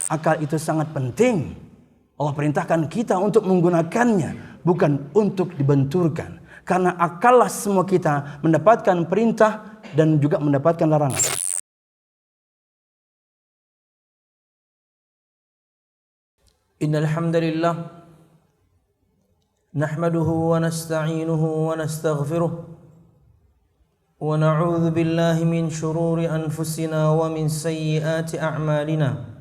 Akal itu sangat penting. Allah perintahkan kita untuk menggunakannya, bukan untuk dibenturkan. Karena akallah semua kita mendapatkan perintah dan juga mendapatkan larangan. Innal hamdalillah nahmaduhu wa nasta'inuhu wa nastaghfiruh wa na'udzu billahi min shururi anfusina wa min sayyiati a'malina.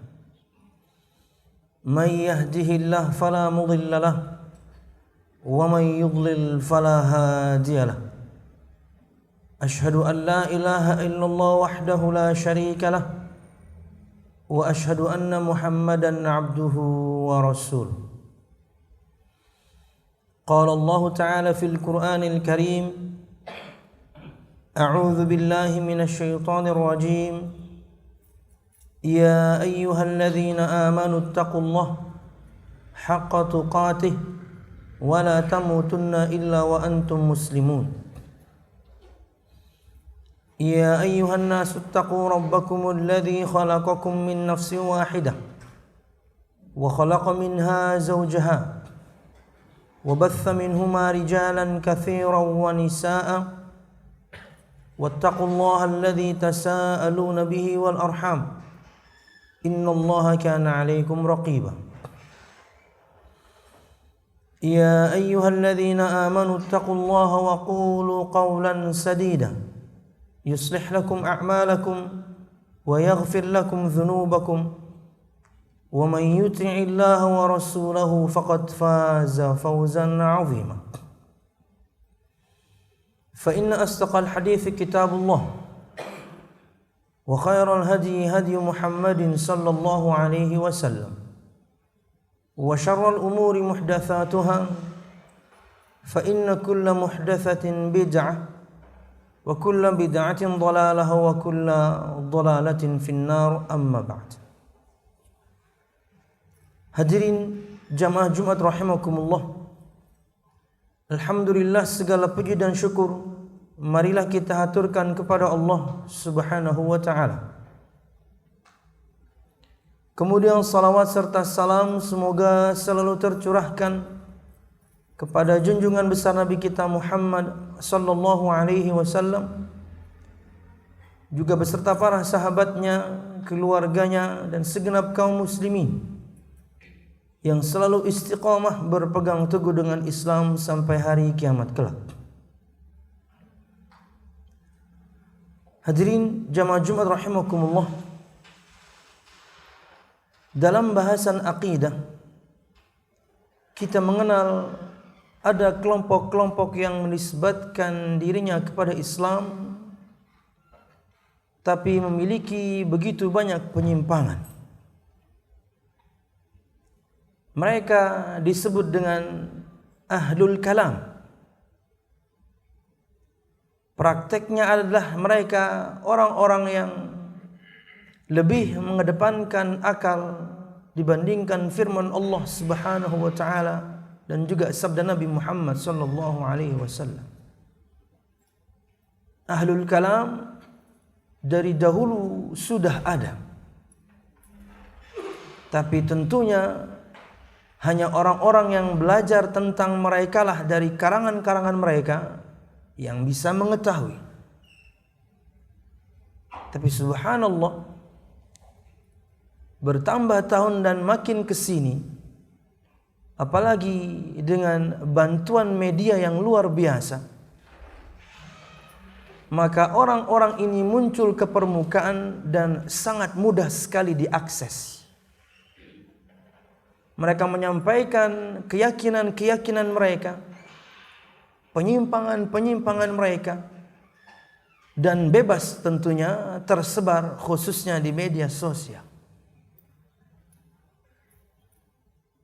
Man yahdihillahu fala mudilla lahu wa man yudlil fala hadiya lahu. Ashhadu an la ilaha illallah wahdahu la syarika lahu wa ashhadu anna Muhammadan abduhu wa rasuluh. Qala Allah Ta'ala fil Qur'anil Karim, A'udzu billahi minasy syaithanir rajim. Ya ayyuhalladzina amanu taqullaha haqqa tuqatih wa la tamutunna illa wa antum muslimun. Ya ayyuhan nasu taqu rabbakumul ladzi khalaqakum min nafsin wahidah wa khalaqa minha zawjaha wa batha minhuma rijalan katsiran wa nisaa'a wattaqullaha alladzi tasaaluna bihi wal arham innallaha kana 'alaykum raqiba. Ya ayyuhalladzina amanu taqullaha wa qulu qawlan sadida yuslih lakum a'malakum wa yaghfir lakum dhunubakum wa man yuti'illaha wa rasulahu faqad faza fawzan 'azima. Fa inna asdaqal hadithi kitabullah wa khairal hadi hadi Muhammadin sallallahu alaihi wasallam wa syarral umuri muhdatsatuha fa inna kulla muhdatsatin bid'ah wa kulla bid'atin dhalalah wa kulla dhalalatin finnar amma ba'd. Hadirin jamaah Jumat rahimakumullah. Alhamdulillah, segala puji dan syukur marilah kita haturkan kepada Allah Subhanahu wa ta'ala. Kemudian salawat serta salam semoga selalu tercurahkan kepada junjungan besar Nabi kita Muhammad sallallahu alaihi wasallam, juga beserta para sahabatnya, keluarganya, dan segenap kaum muslimin yang selalu istiqamah berpegang teguh dengan Islam sampai hari kiamat kelak. Hadirin jamaah Jumat rahimakumullah. Dalam bahasan akidah kita mengenal ada kelompok-kelompok yang menisbatkan dirinya kepada Islam tapi memiliki begitu banyak penyimpangan. Mereka disebut dengan ahlul kalam. Prakteknya adalah mereka orang-orang yang lebih mengedepankan akal dibandingkan firman Allah Subhanahu wa ta'ala dan juga sabda Nabi Muhammad sallallahu alaihi wasallam. Ahlul kalam dari dahulu sudah ada. Tapi tentunya hanya orang-orang yang belajar tentang mereka lah dari karangan-karangan mereka yang bisa mengetahui. Tapi subhanallah, bertambah tahun dan makin kesini, apalagi dengan bantuan media yang luar biasa, maka orang-orang ini muncul ke permukaan dan sangat mudah sekali diakses. Mereka menyampaikan keyakinan-keyakinan mereka, penyimpangan-penyimpangan mereka, dan bebas tentunya tersebar khususnya di media sosial.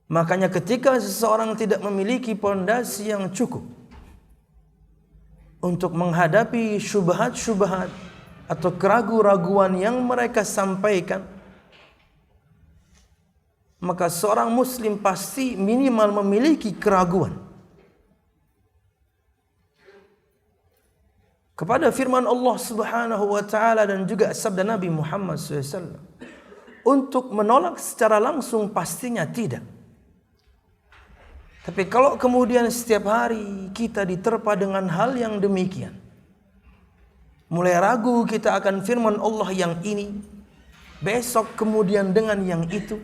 Makanya ketika seseorang tidak memiliki pondasi yang cukup untuk menghadapi syubhat-syubhat atau keraguan-raguan yang mereka sampaikan, maka seorang muslim pasti minimal memiliki keraguan kepada firman Allah Subhanahu wa ta'ala dan juga sabda Nabi Muhammad SAW. untuk menolak secara langsung pastinya tidak. Tapi kalau kemudian setiap hari kita diterpa dengan hal yang demikian, mulai ragu kita akan firman Allah yang ini, besok kemudian dengan yang itu,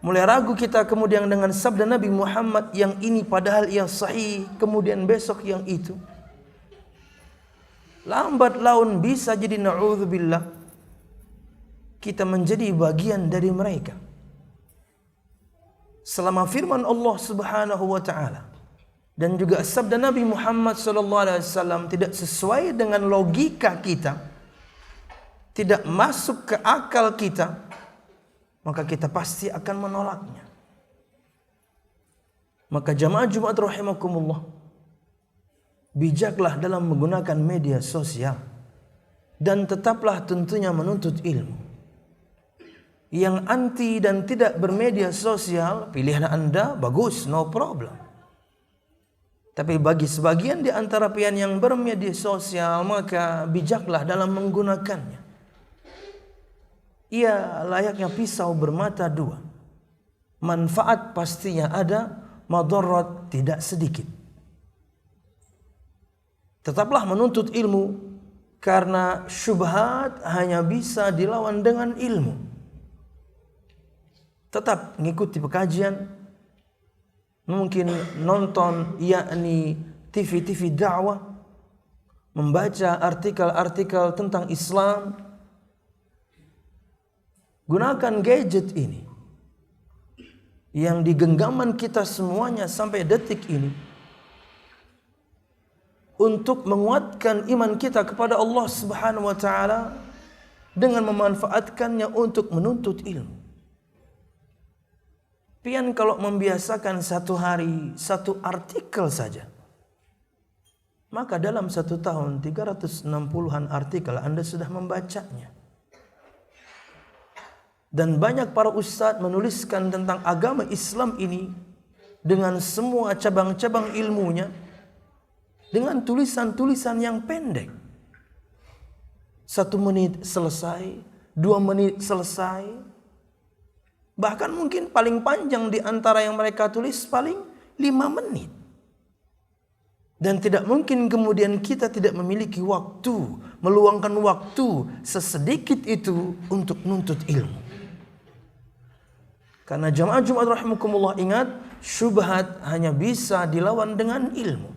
mulai ragu kita kemudian dengan sabda Nabi Muhammad yang ini padahal ia sahih, kemudian besok yang itu, lambat laun bisa jadi na'udzubillah kita menjadi bagian dari mereka. Selama firman Allah Subhanahu wa taala dan juga sabda Nabi Muhammad sallallahu alaihi wasallam tidak sesuai dengan logika kita, tidak masuk ke akal kita, maka kita pasti akan menolaknya. Maka jamaah Jumat rahimakumullah, bijaklah dalam menggunakan media sosial dan tetaplah tentunya menuntut ilmu. Yang anti dan tidak bermedia sosial, pilihan Anda bagus, no problem. Tapi bagi sebagian di antara pihak yang bermedia sosial, maka bijaklah dalam menggunakannya. Ia layaknya pisau bermata dua. Manfaat pastinya ada, madarat tidak sedikit. Tetaplah menuntut ilmu, karena syubhat hanya bisa dilawan dengan ilmu. Tetap mengikuti pengajian, mungkin nonton yakni TV-TV dakwah, membaca artikel-artikel tentang Islam. Gunakan gadget ini yang di genggaman kita semuanya sampai detik ini untuk menguatkan iman kita kepada Allah Subhanahu wa taala dengan memanfaatkannya untuk menuntut ilmu. Pian kalau membiasakan satu hari satu artikel saja, maka dalam satu tahun 360-an artikel Anda sudah membacanya. Dan banyak para ustadz menuliskan tentang agama Islam ini dengan semua cabang-cabang ilmunya dengan tulisan-tulisan yang pendek. 1 menit selesai, 2 menit selesai. Bahkan mungkin paling panjang di antara yang mereka tulis paling 5 menit. Dan tidak mungkin kemudian kita tidak memiliki waktu, meluangkan waktu sesedikit itu untuk nuntut ilmu. Karena jamaah Jumat rahimakumullah, ingat, syubhat hanya bisa dilawan dengan ilmu.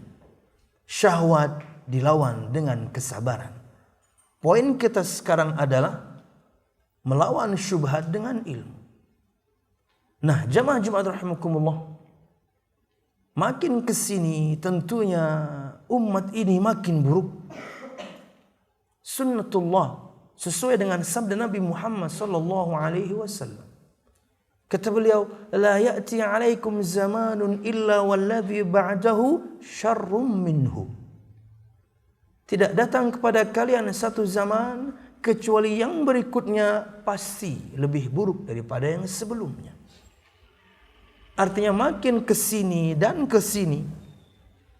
Syahwat dilawan dengan kesabaran. Poin kita sekarang adalah melawan syubhat dengan ilmu. Nah, jamaah Jumat rahimakumullah, makin kesini tentunya umat ini makin buruk. Sunnatullah sesuai dengan sabda Nabi Muhammad sallallahu alaihi wasallam. Kata beliau, la ya'ti 'alaikum zamanun illa walladhi ba'dahu syarrum minhu. Tidak datang kepada kalian satu zaman kecuali yang berikutnya pasti lebih buruk daripada yang sebelumnya. Artinya makin kesini dan kesini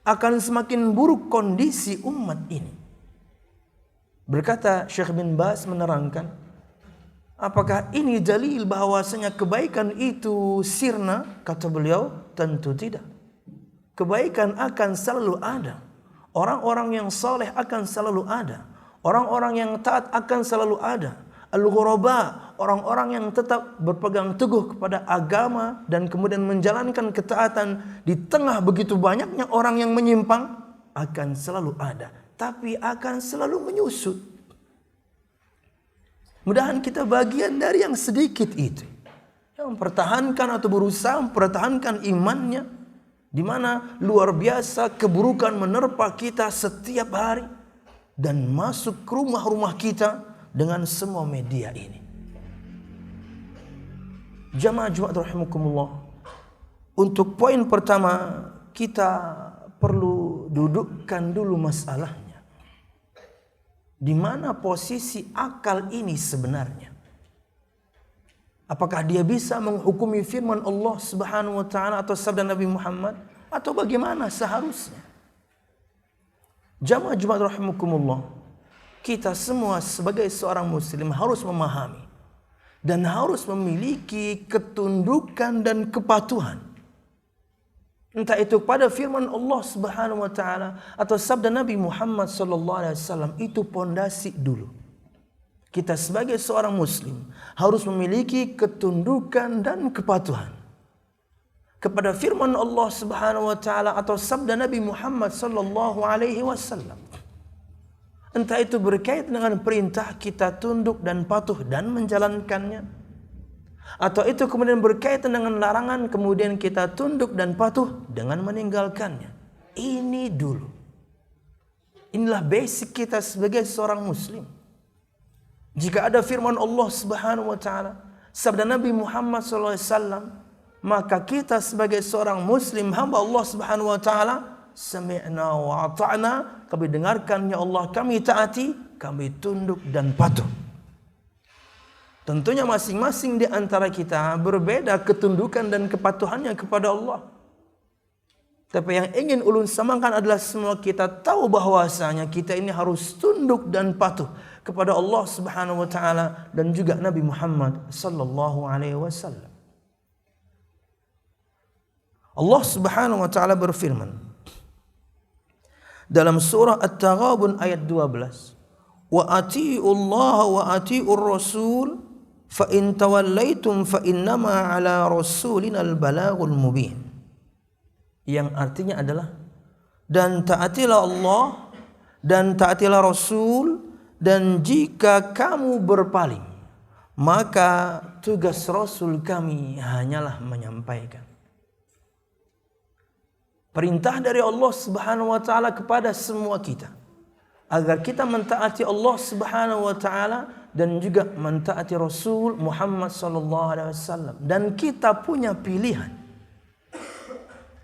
akan semakin buruk kondisi umat ini. Berkata Syekh bin Baz menerangkan, apakah ini dalil bahwasanya kebaikan itu sirna? Kata beliau, tentu tidak. Kebaikan akan selalu ada. Orang-orang yang saleh akan selalu ada. Orang-orang yang taat akan selalu ada. Al-ghuraba, orang-orang yang tetap berpegang teguh kepada agama dan kemudian menjalankan ketaatan di tengah begitu banyaknya orang yang menyimpang, akan selalu ada, tapi akan selalu menyusut. Mudahan kita bagian dari yang sedikit itu, yang mempertahankan atau berusaha mempertahankan imannya, di mana luar biasa keburukan menerpa kita setiap hari dan masuk ke rumah-rumah kita dengan semua media ini. Jamaah Jumat rahimakumullah, untuk poin pertama kita perlu dudukkan dulu masalahnya. Di mana posisi akal ini sebenarnya? Apakah dia bisa menghukumi firman Allah Subhanahu wa taala atau sabda Nabi Muhammad, atau bagaimana seharusnya? Jamaah Jumat rahimakumullah, kita semua sebagai seorang muslim harus memahami dan harus memiliki ketundukan dan kepatuhan. Entah itu pada firman Allah Subhanahu wa taala atau sabda Nabi Muhammad sallallahu alaihi wasallam, itu pondasi dulu. Kita sebagai seorang muslim harus memiliki ketundukan dan kepatuhan kepada firman Allah Subhanahu wa taala atau sabda Nabi Muhammad sallallahu alaihi wasallam. Entah itu berkaitan dengan perintah, kita tunduk dan patuh dan menjalankannya, atau itu kemudian berkaitan dengan larangan, kemudian kita tunduk dan patuh dengan meninggalkannya. Ini dulu. Inilah basic kita sebagai seorang muslim. Jika ada firman Allah Subhanahu wa taala, sabda Nabi Muhammad SAW, maka kita sebagai seorang muslim, hamba Allah Subhanahu wa taala, sami'na wa ata'na, kami dengarkan ya Allah, kami taati, kami tunduk dan patuh. Tentunya masing-masing di antara kita berbeda ketundukan dan kepatuhannya kepada Allah. Tapi yang ingin ulun samakan adalah semua kita tahu bahwasanya kita ini harus tunduk dan patuh kepada Allah Subhanahu wa taala dan juga Nabi Muhammad sallallahu alaihi wasallam. Allah Subhanahu wa taala berfirman dalam surah At-Taghabun ayat 12, "Wa atii'u Allah wa atii'ur Rasul fa in tawallaitum fa innama 'ala rasulina al-balaghul mubin." Yang artinya adalah, dan taatilah Allah dan taatilah Rasul, dan jika kamu berpaling maka tugas Rasul kami hanyalah menyampaikan. Perintah dari Allah Subhanahu wa taala kepada semua kita agar kita mentaati Allah Subhanahu wa taala dan juga mentaati Rasul Muhammad sallallahu alaihi wasallam, dan kita punya pilihan.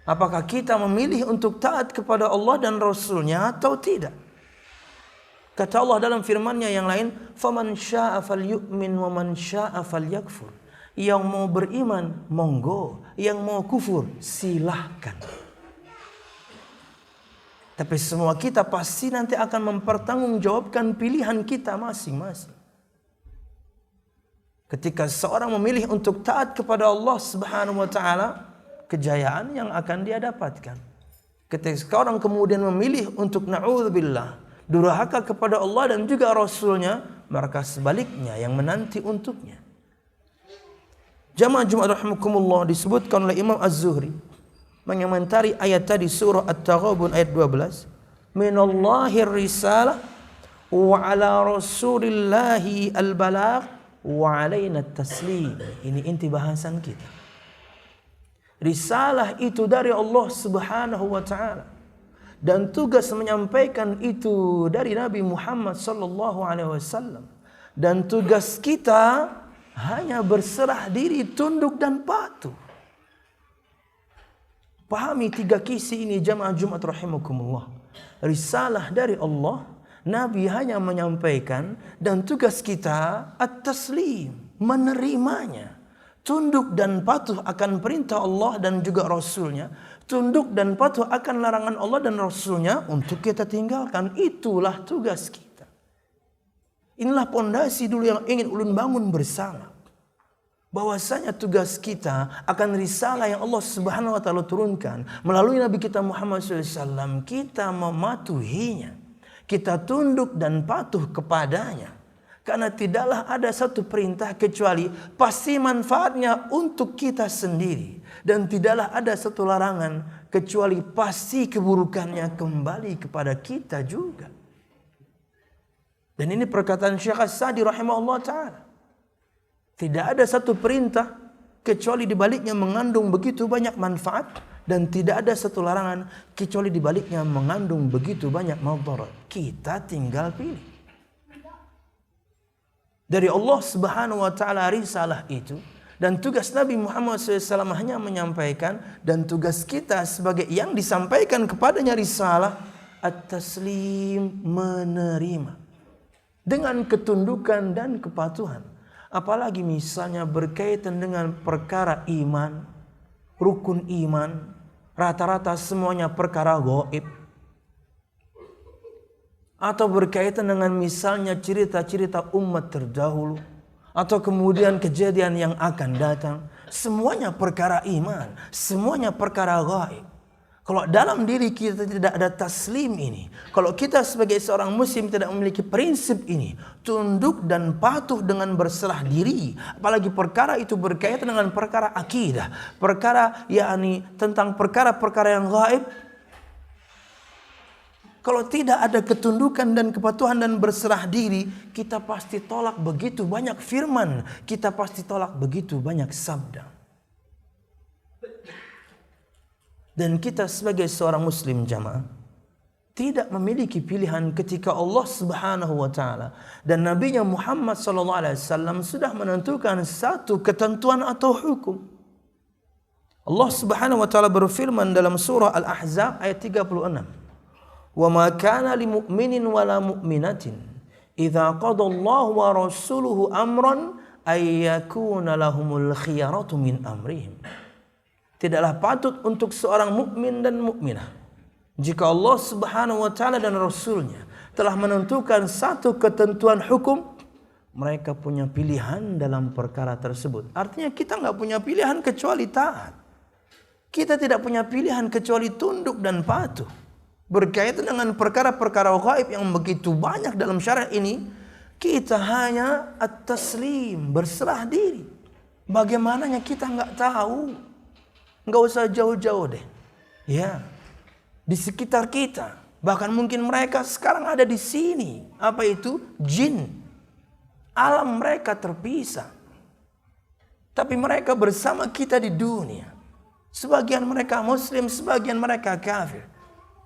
Apakah kita memilih untuk taat kepada Allah dan Rasulnya atau tidak? Kata Allah dalam firman-Nya yang lain, "Faman syaa'a falyu'min wa man syaa'a falyakfur." Yang mau beriman monggo, yang mau kufur silahkan. Tapi semua kita pasti nanti akan mempertanggungjawabkan pilihan kita masing-masing. Ketika seorang memilih untuk taat kepada Allah Subhanahu wa taala, kejayaan yang akan dia dapatkan. Ketika orang kemudian memilih untuk na'udzubillah durhaka kepada Allah dan juga Rasulnya, maka sebaliknya yang menanti untuknya. Jamaah Jumat rahimakumullah, disebutkan oleh Imam Az-Zuhri mengomentari ayat tadi surah At-Taghabun ayat 12, "Minallahi risalah wa ala rasulillahi al-balagh wa alaina at-taslim." Ini inti bahasan kita. Risalah itu dari Allah Subhanahu wa taala, dan tugas menyampaikan itu dari Nabi Muhammad sallallahu alaihi wasallam, dan tugas kita hanya berserah diri, tunduk dan patuh. Pahami tiga kisi ini jamaah Jumat rahimakumullah. Risalah dari Allah, Nabi hanya menyampaikan, dan tugas kita at-taslim, menerimanya. Tunduk dan patuh akan perintah Allah dan juga Rasulnya. Tunduk dan patuh akan larangan Allah dan Rasulnya untuk kita tinggalkan. Itulah tugas kita. Inilah pondasi dulu yang ingin ulun bangun bersama. Bahwasanya tugas kita akan risalah yang Allah Subhanahu wa taala turunkan melalui Nabi kita Muhammad SAW, kita mematuhinya, kita tunduk dan patuh kepadanya. Karena tidaklah ada satu perintah kecuali pasti manfaatnya untuk kita sendiri, dan tidaklah ada satu larangan kecuali pasti keburukannya kembali kepada kita juga. Dan ini perkataan Syekh As-Sa'di rahimahullah ta'ala. Tidak ada satu perintah kecuali di baliknya mengandung begitu banyak manfaat, dan tidak ada satu larangan kecuali di baliknya mengandung begitu banyak madarat. Kita tinggal pilih. Dari Allah Subhanahu wa taala risalah itu, dan tugas Nabi Muhammad SAW hanya menyampaikan, dan tugas kita sebagai yang disampaikan kepadanya risalah at-taslim, menerima dengan ketundukan dan kepatuhan. Apalagi misalnya berkaitan dengan perkara iman, rukun iman, rata-rata semuanya perkara gaib. Atau berkaitan dengan misalnya cerita-cerita umat terdahulu, atau kemudian kejadian yang akan datang, semuanya perkara iman, semuanya perkara gaib. Kalau dalam diri kita tidak ada taslim ini, kalau kita sebagai seorang muslim tidak memiliki prinsip ini, tunduk dan patuh dengan berserah diri, apalagi perkara itu berkaitan dengan perkara akidah, perkara tentang perkara-perkara yang gaib. Kalau tidak ada ketundukan dan kepatuhan dan berserah diri, kita pasti tolak begitu banyak firman, kita pasti tolak begitu banyak sabda. Dan kita sebagai seorang muslim jamaah tidak memiliki pilihan ketika Allah Subhanahu wa taala dan Nabi-Nya Muhammad sallallahu alaihi wasallam sudah menentukan satu ketentuan atau hukum. Allah Subhanahu wa taala berfirman dalam surah Al-Ahzab ayat 36. Wa ma kana lil mu'minin wala mu'minatin idza qada Allah wa rasuluhu amran ay yakuna lahumul khiyaratu min amrihim. Tidaklah patut untuk seorang mukmin dan mukminah jika Allah Subhanahu wa taala dan rasulnya telah menentukan satu ketentuan hukum, mereka punya pilihan dalam perkara tersebut. Artinya kita nggak punya pilihan kecuali taat. Kita tidak punya pilihan kecuali tunduk dan patuh. Berkaitan dengan perkara-perkara gaib yang begitu banyak dalam syariat ini, kita hanya at-taslim, berserah diri. Bagaimananya kita nggak tahu. Nggak usah jauh-jauh deh. Ya, di sekitar kita. Bahkan mungkin mereka sekarang ada di sini. Apa itu? Jin. Alam mereka terpisah. Tapi mereka bersama kita di dunia. Sebagian mereka muslim, sebagian mereka kafir.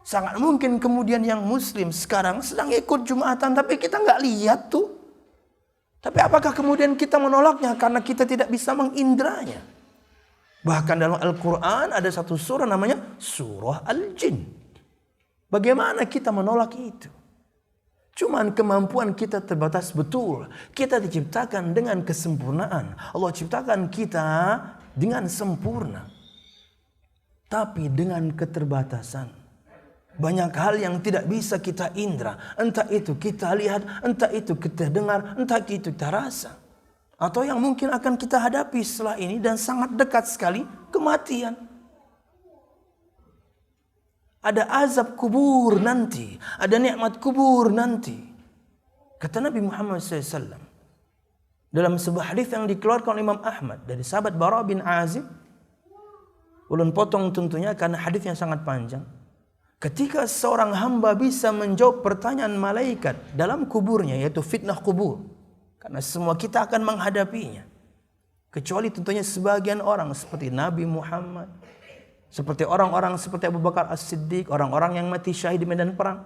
Sangat mungkin kemudian yang muslim sekarang sedang ikut Jumatan, tapi kita nggak lihat tuh. Tapi apakah kemudian kita menolaknya karena kita tidak bisa mengindranya? Bahkan dalam Al-Quran ada satu surah namanya Surah Al-Jin. Bagaimana kita menolak itu? Cuman kemampuan kita terbatas betul. Kita diciptakan dengan kesempurnaan. Allah ciptakan kita dengan sempurna. Tapi dengan keterbatasan. Banyak hal yang tidak bisa kita indra. Entah itu kita lihat, entah itu kita dengar, entah itu kita rasa. Atau yang mungkin akan kita hadapi setelah ini dan sangat dekat sekali, kematian. Ada azab kubur nanti, ada nikmat kubur nanti. Kata Nabi Muhammad SAW dalam sebuah hadis yang dikeluarkan oleh Imam Ahmad dari sahabat Bara bin Azib. Ulun potong tentunya karena hadisnya sangat panjang. Ketika seorang hamba bisa menjawab pertanyaan malaikat dalam kuburnya, yaitu fitnah kubur. Karena semua kita akan menghadapinya. Kecuali tentunya sebagian orang seperti Nabi Muhammad. Seperti orang-orang seperti Abu Bakar As-Siddiq, orang-orang yang mati syahid di medan perang.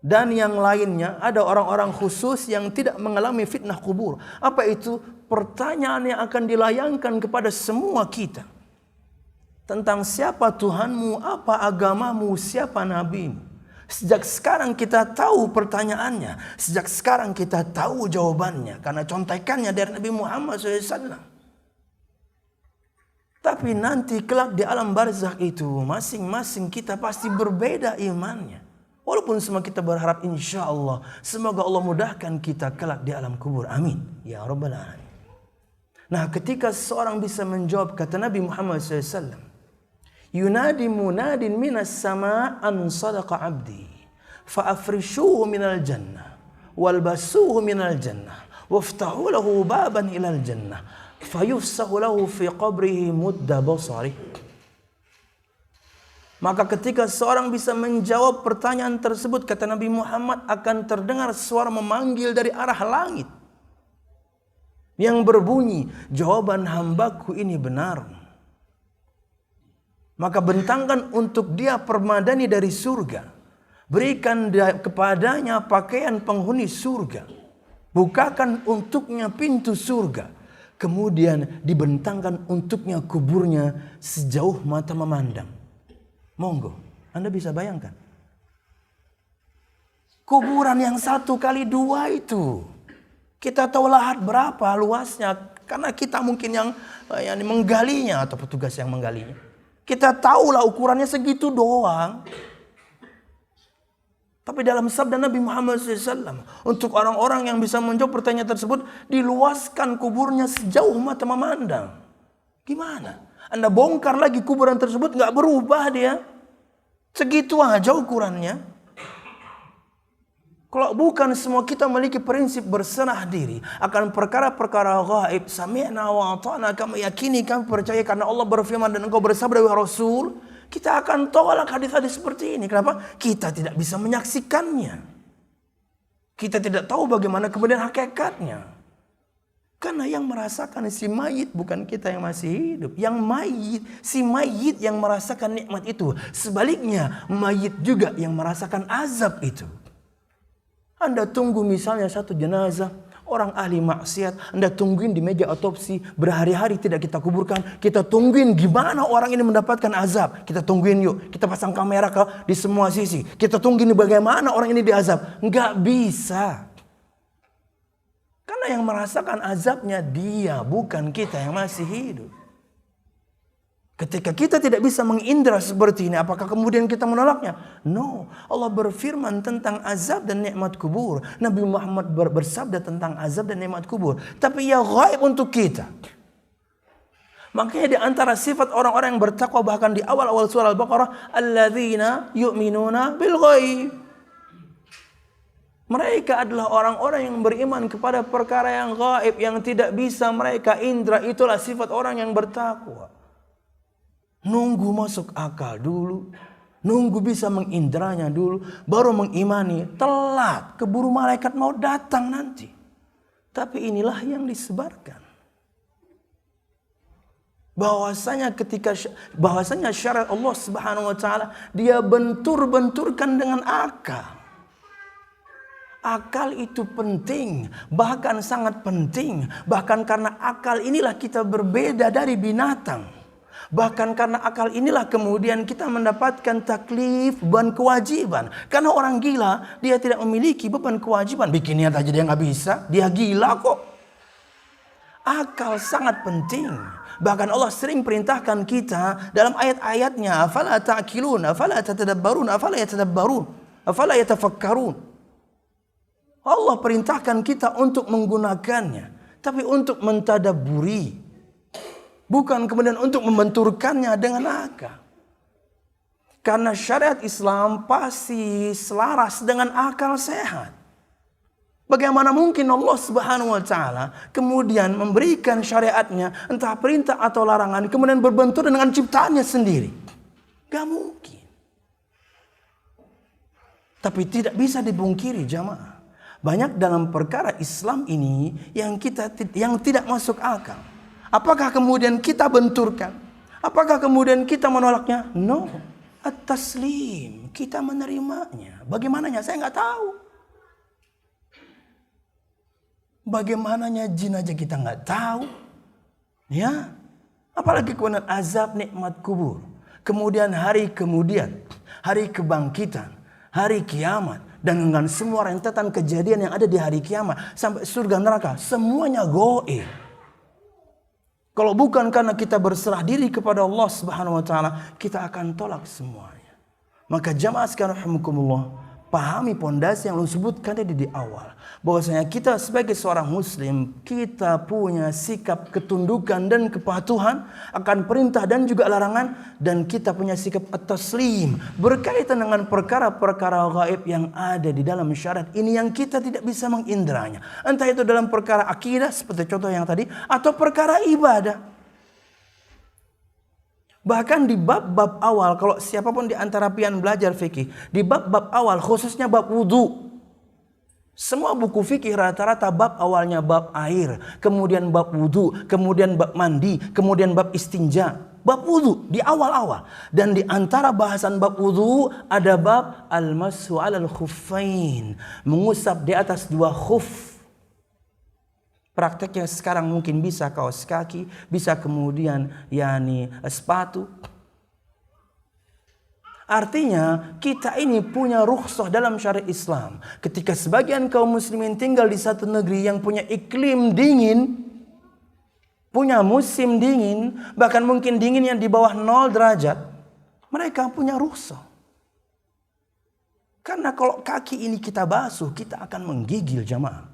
Dan yang lainnya, ada orang-orang khusus yang tidak mengalami fitnah kubur. Apa itu? Pertanyaan yang akan dilayangkan kepada semua kita. Tentang siapa Tuhanmu, apa agamamu, siapa nabimu. Sejak sekarang kita tahu pertanyaannya. Sejak sekarang kita tahu jawabannya. Karena contekannya dari Nabi Muhammad SAW. Tapi nanti kelak di alam barzakh itu, masing-masing kita pasti berbeda imannya. Walaupun semua kita berharap insya Allah, semoga Allah mudahkan kita kelak di alam kubur. Amin. Ya Rabbal Alamin. Nah, ketika seorang bisa menjawab, kata Nabi Muhammad SAW, yunadi munadin minas sama an sadaqa abdi fa'afrishuhu minal jannah walbasuhu minal jannah waftahu lahu baban ilal jannah fayufsahu lahu fi qabrihi mudda basarih. Maka ketika seorang bisa menjawab pertanyaan tersebut, kata Nabi Muhammad, akan terdengar suara memanggil dari arah langit yang berbunyi, jawaban hambaku ini benar. Maka bentangkan untuk dia permadani dari surga. Berikan kepadanya pakaian penghuni surga. Bukakan untuknya pintu surga. Kemudian dibentangkan untuknya kuburnya sejauh mata memandang. Monggo, Anda bisa bayangkan. Kuburan yang 1 kali 2 itu. Kita tahu lahat berapa luasnya. Karena kita mungkin yang menggalinya atau petugas yang menggalinya. Kita tahulah ukurannya segitu doang. Tapi dalam sabda Nabi Muhammad SAW, untuk orang-orang yang bisa menjawab pertanyaan tersebut, diluaskan kuburnya sejauh mata memandang. Gimana? Anda bongkar lagi kuburan tersebut, nggak berubah dia. Segitu aja ukurannya. Kalau bukan semua kita memiliki prinsip berserah diri akan perkara-perkara gaib, sami'na wa ata'na, kami yakini, kami percaya karena Allah berfirman dan engkau bersabda wahai Rasul, kita akan tolak hadis-hadis seperti ini. Kenapa? Kita tidak bisa menyaksikannya. Kita tidak tahu bagaimana kemudian hakikatnya. Karena yang merasakan si mayit bukan kita yang masih hidup. Yang mayit, si mayit yang merasakan nikmat itu. Sebaliknya, mayit juga yang merasakan azab itu. Anda tunggu misalnya satu jenazah, orang ahli maksiat, Anda tungguin di meja otopsi, berhari-hari tidak kita kuburkan, kita tungguin gimana orang ini mendapatkan azab. Kita tungguin yuk, kita pasang kamera di semua sisi. Kita tungguin bagaimana orang ini diazab. Nggak bisa. Karena yang merasakan azabnya dia, bukan kita yang masih hidup. Ketika kita tidak bisa mengindra seperti ini, apakah kemudian kita menolaknya? No. Allah berfirman tentang azab dan nikmat kubur. Nabi Muhammad bersabda tentang azab dan nikmat kubur. Tapi ya gaib untuk kita. Makanya di antara sifat orang-orang yang bertakwa, bahkan di awal-awal surah Al-Baqarah, alladzina yu'minuna bil ghaib. Mereka adalah orang-orang yang beriman kepada perkara yang gaib, yang tidak bisa mereka indra. Itulah sifat orang yang bertakwa. Nunggu masuk akal dulu, nunggu bisa mengindranya dulu, baru mengimani. Telat, keburu malaikat mau datang nanti. Tapi inilah yang disebarkan. Bahwasanya syariat Allah Subhanahu wa taala dia bentur-benturkan dengan akal. Akal itu penting, bahkan sangat penting. Bahkan karena akal inilah kita berbeda dari binatang. Bahkan karena akal inilah kemudian kita mendapatkan taklif, beban kewajiban. Karena orang gila, dia tidak memiliki beban kewajiban. Bikin niat aja dia nggak bisa, dia gila kok. Akal sangat penting. Bahkan Allah sering perintahkan kita dalam ayat-ayatnya, afala ta'qilun, afala tatadabbarun, afala yatadabbarun, afala yatafakkarun. Allah perintahkan kita untuk menggunakannya, tapi untuk mentadabburi. Bukan kemudian untuk membenturkannya dengan akal. Karena syariat Islam pasti selaras dengan akal sehat. Bagaimana mungkin Allah Subhanahu wa taala kemudian memberikan syariatnya, entah perintah atau larangan, kemudian berbentur dengan ciptaannya sendiri? Gak mungkin. Tapi tidak bisa dibungkiri jamaah. Banyak dalam perkara Islam ini yang tidak masuk akal. Apakah kemudian kita benturkan? Apakah kemudian kita menolaknya? No. At-taslim. Kita menerimanya. Bagaimananya? Saya nggak tahu. Bagaimananya jin aja kita nggak tahu. Ya. Apalagi kemudian azab nikmat kubur. Kemudian hari kebangkitan, hari kiamat. Dan dengan semua rentetan kejadian yang ada di hari kiamat. Sampai surga neraka. Semuanya goib. Kalau bukan karena kita berserah diri kepada Allah Subhanahu wa taala, kita akan tolak semuanya. Maka jamaah sekalian rahimakumullah, pahami pondasi yang lu sebutkan tadi di awal, bahwasanya kita sebagai seorang muslim, kita punya sikap ketundukan dan kepatuhan akan perintah dan juga larangan, dan kita punya sikap at-taslim berkaitan dengan perkara-perkara gaib yang ada di dalam syariat ini yang kita tidak bisa mengindranya. Entah itu dalam perkara akidah seperti contoh yang tadi, atau perkara ibadah. Bahkan di bab-bab awal, kalau siapapun di antara pian belajar fikih, di bab-bab awal, khususnya bab wudu. Semua buku fikih rata-rata bab awalnya bab air, kemudian bab wudu, kemudian bab mandi, kemudian bab istinja. Bab wudu di awal-awal. Dan di antara bahasan bab wudu ada bab al-mashu 'alal khuffain, mengusap di atas dua khuf. Prakteknya sekarang mungkin bisa kaos kaki, bisa kemudian sepatu. Artinya kita ini punya rukhsah dalam syariat Islam. Ketika sebagian kaum muslimin tinggal di satu negeri yang punya iklim dingin, punya musim dingin, bahkan mungkin dingin yang di bawah 0 derajat, mereka punya rukhsah. Karena kalau kaki ini kita basuh, kita akan menggigil jamaah.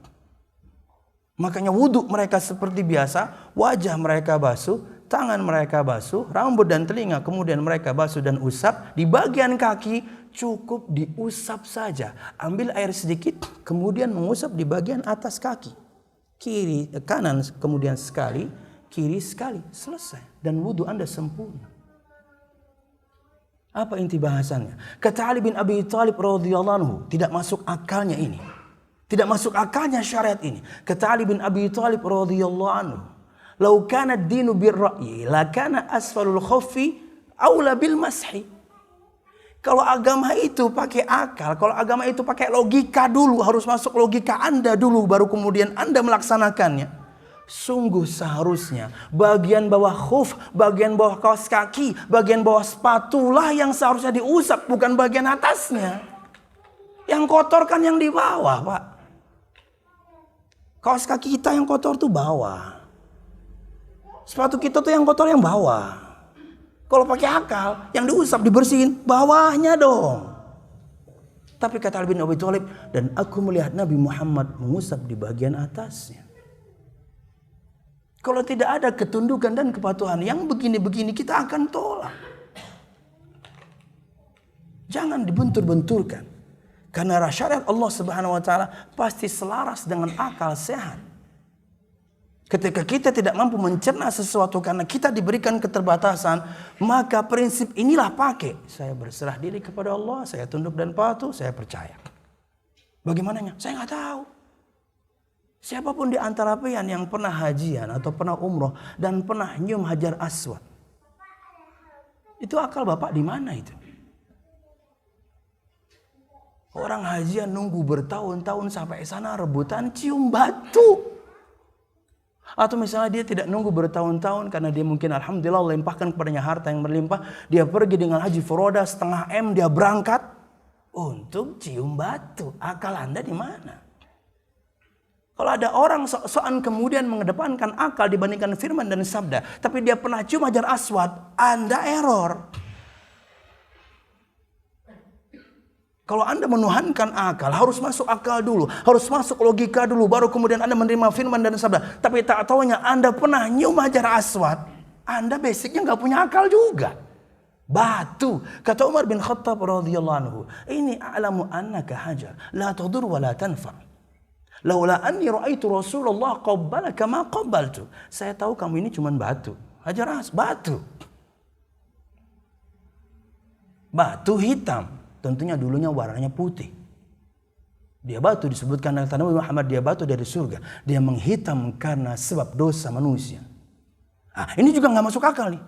Makanya wudhu mereka seperti biasa, wajah mereka basuh, tangan mereka basuh, rambut dan telinga kemudian mereka basuh dan usap. Di bagian kaki cukup diusap saja. Ambil air sedikit, kemudian mengusap di bagian atas kaki. Kiri, kanan kemudian sekali, kiri sekali, selesai. Dan wudhu Anda sempurna. Apa inti bahasannya? Kata Ali bin Abi Thalib radhiyallahu anhu, tidak masuk akalnya ini. Tidak masuk akalnya syariat ini. Kata Ali bin Abi Thalib radhiyallahu anhu, "Lau kana ad-dinu bir-ra'yi, la kana asfalul khuffi aula bil mashi." Kalau agama itu pakai akal, kalau agama itu pakai logika dulu, harus masuk logika Anda dulu baru kemudian Anda melaksanakannya. Sungguh seharusnya bagian bawah khuf, bagian bawah kaos kaki, bagian bawah sepatulah yang seharusnya diusap, bukan bagian atasnya. Yang kotor kan yang di bawah, Pak. Kaos kaki kita yang kotor tuh bawah. Sepatu kita tuh yang kotor yang bawah. Kalau pakai akal, yang diusap dibersihin bawahnya dong. Tapi kata Ali bin Abi Thalib, dan aku melihat Nabi Muhammad mengusap di bagian atasnya. Kalau tidak ada ketundukan dan kepatuhan yang begini-begini, kita akan tolak. Jangan dibentur-benturkan. Karena syariat Allah Subhanahu wa taala pasti selaras dengan akal sehat. Ketika kita tidak mampu mencerna sesuatu karena kita diberikan keterbatasan, maka prinsip inilah pakai. Saya berserah diri kepada Allah, saya tunduk dan patuh, saya percaya. Bagaimananya? Saya nggak tahu. Siapapun di antara pian yang pernah hajian atau pernah umroh dan pernah nyium hajar aswad, itu akal bapak di mana itu? Orang hajian nunggu bertahun-tahun sampai sana rebutan cium batu. Atau misalnya dia tidak nunggu bertahun-tahun karena dia mungkin alhamdulillah Allah limpahkan kepadanya harta yang berlimpah. Dia pergi dengan haji furoda setengah M, dia berangkat untuk cium batu. Akal Anda di mana? Kalau ada orang sok-sokan kemudian mengedepankan akal dibandingkan firman dan sabda, tapi dia pernah cium hajar aswad, Anda error. Kalau Anda menuhankan akal, harus masuk akal dulu, harus masuk logika dulu, baru kemudian Anda menerima firman dan sabda. Tapi tak taunya Anda pernah nyium hajar aswad, Anda basicnya nggak punya akal juga. Batu. Kata Umar bin Khattab radhiyallahu anhu, "Ini a'lamu annaka hajar, la tadur wa la tanfa'. Laula anni ra'aitu Rasulullah qabbalaka ma qabbaltu." Saya tahu kamu ini cuma batu. Hajar batu. Batu hitam. Tentunya dulunya warnanya putih. Dia batu disebutkan kata Nabi Muhammad, dia batu dari surga. Dia menghitam karena sebab dosa manusia. Ini juga nggak masuk akal nih.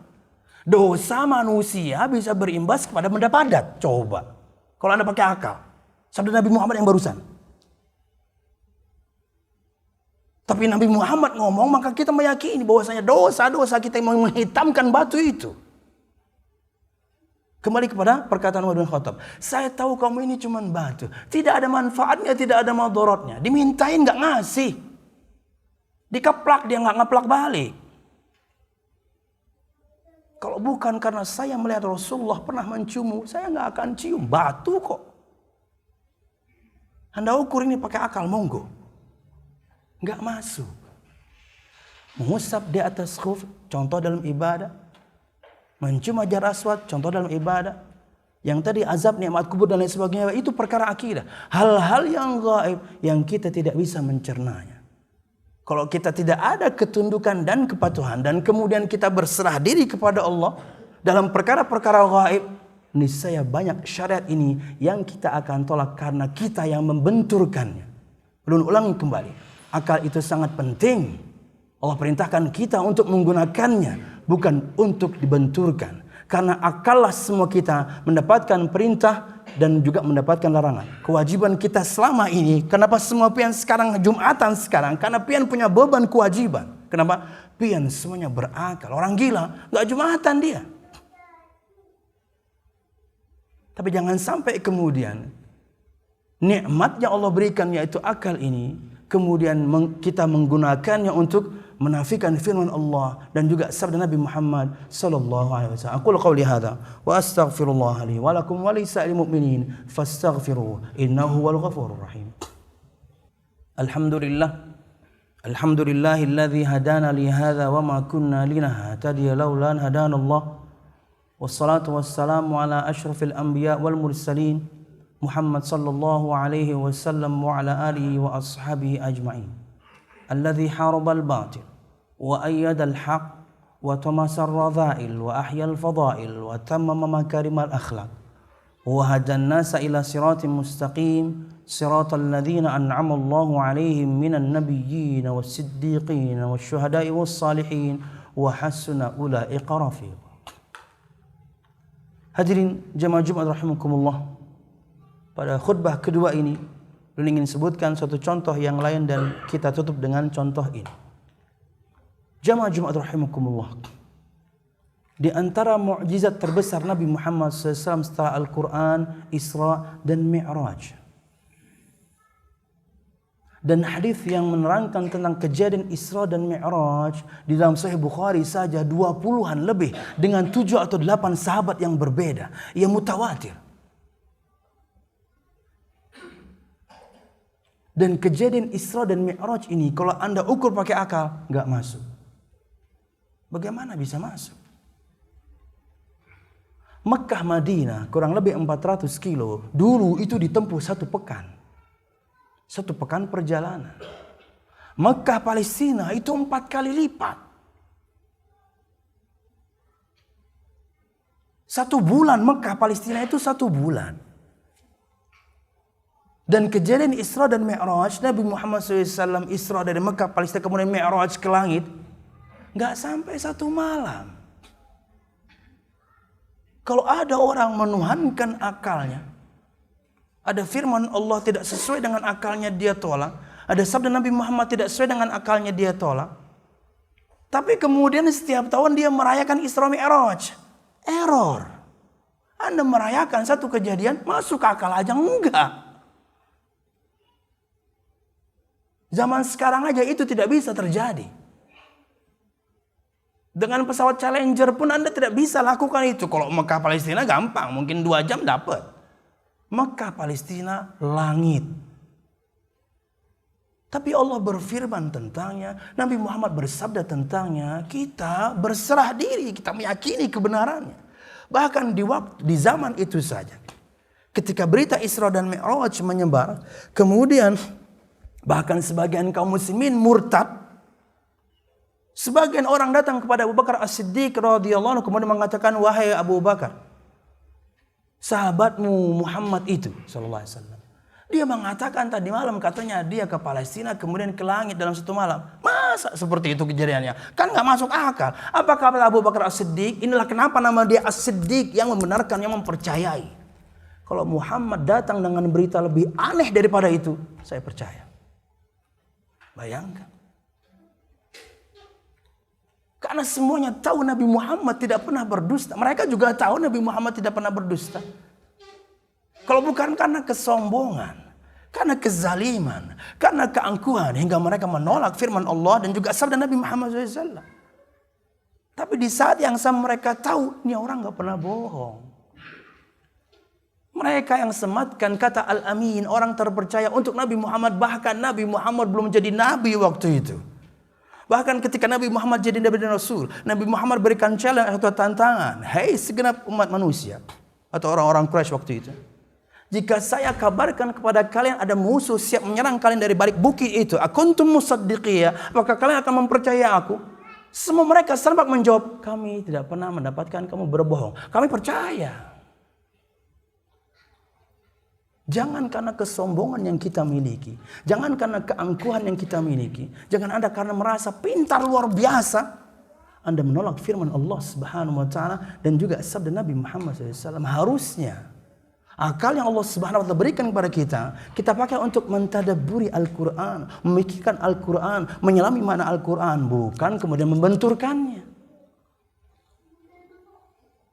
Dosa manusia bisa berimbas kepada benda padat. Coba. Kalau Anda pakai akal. Sabda Nabi Muhammad yang barusan. Tapi Nabi Muhammad ngomong, maka kita meyakini bahwasanya dosa-dosa kita yang menghitamkan batu itu. Kembali kepada perkataan Umar bin Khattab. Saya tahu kamu ini cuma batu. Tidak ada manfaatnya, tidak ada madaratnya. Dimintain nggak ngasih. Dikeplak dia nggak ngeplak balik. Kalau bukan karena saya melihat Rasulullah pernah mencium, saya nggak akan cium batu kok. Anda ukur ini pakai akal, monggo. Nggak masuk. Mengusap di atas khuf, contoh dalam ibadah. Mencium hajar aswad, contoh dalam ibadah. Yang tadi azab, nikmat kubur dan lain sebagainya, itu perkara akidah. Hal-hal yang gaib yang kita tidak bisa mencernanya. Kalau kita tidak ada ketundukan dan kepatuhan dan kemudian kita berserah diri kepada Allah dalam perkara-perkara gaib, niscaya banyak syariat ini yang kita akan tolak karena kita yang membenturkannya. Belum ulangi kembali. Akal itu sangat penting. Allah perintahkan kita untuk menggunakannya, bukan untuk dibenturkan. Karena akallah semua kita mendapatkan perintah dan juga mendapatkan larangan. Kewajiban kita selama ini, kenapa semua pian sekarang Jumatan sekarang? Karena pian punya beban kewajiban. Kenapa? Pian semuanya berakal. Orang gila, gak Jumatan dia. Tapi jangan sampai kemudian nikmat yang Allah berikan yaitu akal ini, kemudian kita menggunakannya untuk menafikan firman Allah dan juga sabda Nabi Muhammad sallallahu alaihi wasallam. Aku qauli hadza wa astaghfirullah li wa lakum wa lisa'il mu'minin fastaghfiruhu innahu huwal ghafurur rahim. Alhamdulillahilladzi hadana li hadza wa ma kunna linahtadiya laula an hadana Allah. Wassalatu wassalamu ala asyrafil anbiya wal mursalin Muhammad sallallahu alaihi wasallam wa ala alihi wa ashabihi ajma'in. Alladzi harabal batil وأيد الحق وطمس الرذائل وأحيا الفضائل وتمم مكارم الأخلاق وهدى الناس إلى صراط مستقيم صراط الذين أنعم الله عليهم من النبيين والصديقين والشهداء والصالحين وحسن أولئك رفيقا. Hadirin jemaah Jumat rahimakumullah, pada khutbah kedua ini ingin sebutkan suatu contoh yang lain dan kita tutup dengan contoh ini. Jamaah Jumat rahimakumullah, di antara mukjizat terbesar Nabi Muhammad SAW setelah Al-Quran, Isra dan Mi'raj, dan hadis yang menerangkan tentang kejadian Isra dan Mi'raj di dalam Sahih Bukhari saja 20-an lebih dengan 7 atau 8 sahabat yang berbeda, yang mutawatir. Dan kejadian Isra dan Mi'raj ini kalau Anda ukur pakai akal, nggak masuk. Bagaimana bisa masuk? Mekah Madinah kurang lebih 400 kilo. Dulu itu ditempuh 1 pekan. 1 pekan perjalanan. Mekah Palestina itu 4 kali lipat. 1 bulan Mekah Palestina itu 1 bulan. Dan kejadian Isra dan Mi'raj, Nabi Muhammad SAW Isra dari Mekah Palestina kemudian Mi'raj ke langit, nggak sampai 1 malam. Kalau ada orang menuhankan akalnya, ada firman Allah tidak sesuai dengan akalnya dia tolak, ada sabda Nabi Muhammad tidak sesuai dengan akalnya dia tolak, tapi kemudian setiap tahun dia merayakan Isra Mi'raj. Error. Anda merayakan satu kejadian masuk akal aja enggak. Zaman sekarang aja itu tidak bisa terjadi. Dengan pesawat Challenger pun Anda tidak bisa lakukan itu. Kalau Mekah Palestina gampang, mungkin 2 jam dapat. Mekah Palestina langit. Tapi Allah berfirman tentangnya, Nabi Muhammad bersabda tentangnya, kita berserah diri, kita meyakini kebenarannya. Bahkan di zaman itu saja, ketika berita Isra dan Mi'raj menyebar, kemudian bahkan sebagian kaum muslimin murtad. Sebagian orang datang kepada Abu Bakar As-Siddiq radhiyallahu anhu kemudian mengatakan, wahai Abu Bakar, sahabatmu Muhammad itu sallallahu alaihi wasallam, dia mengatakan tadi malam katanya dia ke Palestina kemudian ke langit dalam 1 malam. Masa seperti itu kejadiannya? Kan nggak masuk akal. Apa kata Abu Bakar As-Siddiq? Inilah kenapa nama dia As-Siddiq, yang membenarkan, yang mempercayai. Kalau Muhammad datang dengan berita lebih aneh daripada itu, saya percaya. Bayangkan. Karena semuanya tahu Nabi Muhammad tidak pernah berdusta. Mereka juga tahu Nabi Muhammad tidak pernah berdusta. Kalau bukan karena kesombongan, karena kezaliman, karena keangkuhan, hingga mereka menolak firman Allah dan juga sabda Nabi Muhammad SAW. Tapi di saat yang sama mereka tahu, ini orang gak pernah bohong. Mereka yang sematkan kata Al-Amin, orang terpercaya untuk Nabi Muhammad. Bahkan Nabi Muhammad belum jadi Nabi waktu itu. Bahkan ketika Nabi Muhammad jadi Nabi dan Rasul, Nabi Muhammad berikan challenge atau tantangan. Hei segenap umat manusia, atau orang-orang Quraisy waktu itu, jika saya kabarkan kepada kalian ada musuh siap menyerang kalian dari balik bukit itu, akuntum musaddiqiyya, apakah kalian akan mempercayai aku? Semua mereka serempak menjawab, kami tidak pernah mendapatkan kamu berbohong, kami percaya. Jangan karena kesombongan yang kita miliki, jangan karena keangkuhan yang kita miliki, jangan Anda karena merasa pintar luar biasa, Anda menolak firman Allah Subhanahu wa taala dan juga sabda Nabi Muhammad SAW. Harusnya akal yang Allah Subhanahu wa taala berikan kepada kita pakai untuk mentadabburi Al-Qur'an, memikirkan Al-Qur'an, menyelami makna Al-Qur'an, bukan kemudian membenturkannya.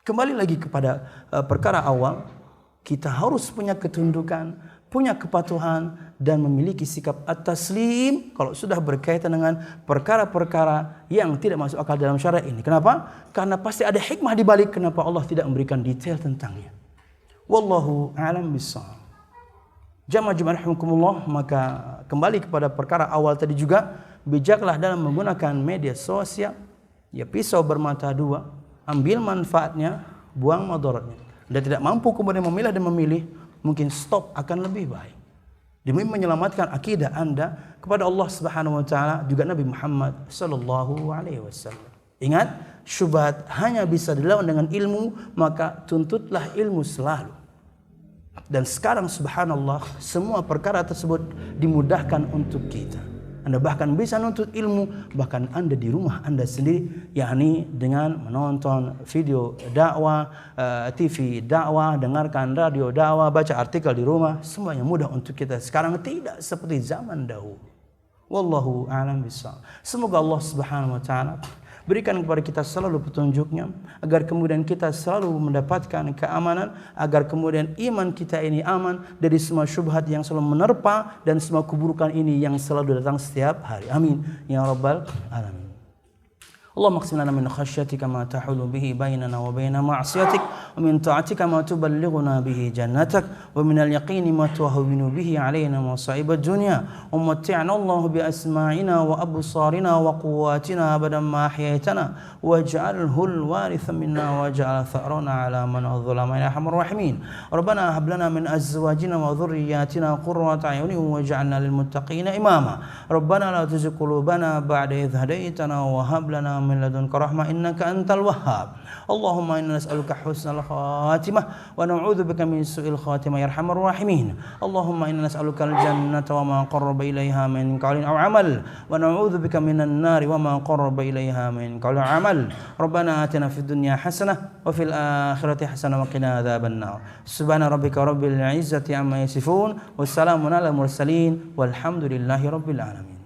Kembali lagi kepada perkara awal, kita harus punya ketundukan, punya kepatuhan dan memiliki sikap at-taslim kalau sudah berkaitan dengan perkara-perkara yang tidak masuk akal dalam syariat ini. Kenapa? Karena pasti ada hikmah di balik kenapa Allah tidak memberikan detail tentangnya. Wallahu a'lam bishawab. Jamaah rahimakumullah, maka kembali kepada perkara awal tadi juga, bijaklah dalam menggunakan media sosial. Ya, pisau bermata dua, ambil manfaatnya, buang mudaratnya. Anda tidak mampu kemudian memilah dan memilih, mungkin stop akan lebih baik. Demi menyelamatkan akidah Anda kepada Allah Subhanahu wa taala, juga Nabi Muhammad sallallahu alaihi wasallam. Ingat, syubhat hanya bisa dilawan dengan ilmu, maka tuntutlah ilmu selalu. Dan sekarang subhanallah, semua perkara tersebut dimudahkan untuk kita. Anda bahkan bisa nuntut ilmu bahkan Anda di rumah Anda sendiri, yakni dengan menonton video dakwah, TV dakwah, dengarkan radio dakwah, baca artikel di rumah, semuanya mudah untuk kita sekarang, tidak seperti zaman dahulu. Wallahu a'lam bishawab. Semoga Allah Subhanahu wa taala berikan kepada kita selalu petunjuknya, agar kemudian kita selalu mendapatkan keamanan, agar kemudian iman kita ini aman dari semua syubhat yang selalu menerpa dan semua keburukan ini yang selalu datang setiap hari. Amin ya rabbal alamin. Allahumma qsim lana min khasyatika ma tahulu bihi bainana wa baina ma'siyatik, wa min ta'atika ma tuballighuna bihi jannatak, wa min al-yaqini ma tuhawwinu bihi alaina masa'ib ad-dunya, wa matti'na Allah bi asma'ina wa absarina wa quwwatina abadan ma ahyaytana, waj'alhu al-waritha minna waj'al tha'rana 'ala man adh-dhalama ya arhamar rahimin. Rabbana hab lana min azwajina wa dhurriyyatina qurrata a'yunin waj'alna lil muttaqina imama. Rabbana la tuzigh qulubana ba'da idh hadaytana wa hab lana min ladunka rahmah innaka antal wahhab. Allahumma inna nas'aluka husnal khatimah wa na'udzubika min su'il khatimah ya arhamar rahimin. Allahumma inna nas'aluka al-jannata wa ma qarraba ilaiha min qawlin aw amal, wa na'udzubika minan nari wa ma qarraba ilaiha min qawlin aw amal. Rabbana atina fid dunya hasanah wa fil akhirati hasanah wa qina adzaban nar. Subhana rabbika rabbil izzati amma yasifun, wassalamun alal mursalin walhamdulillahi rabbil alamin.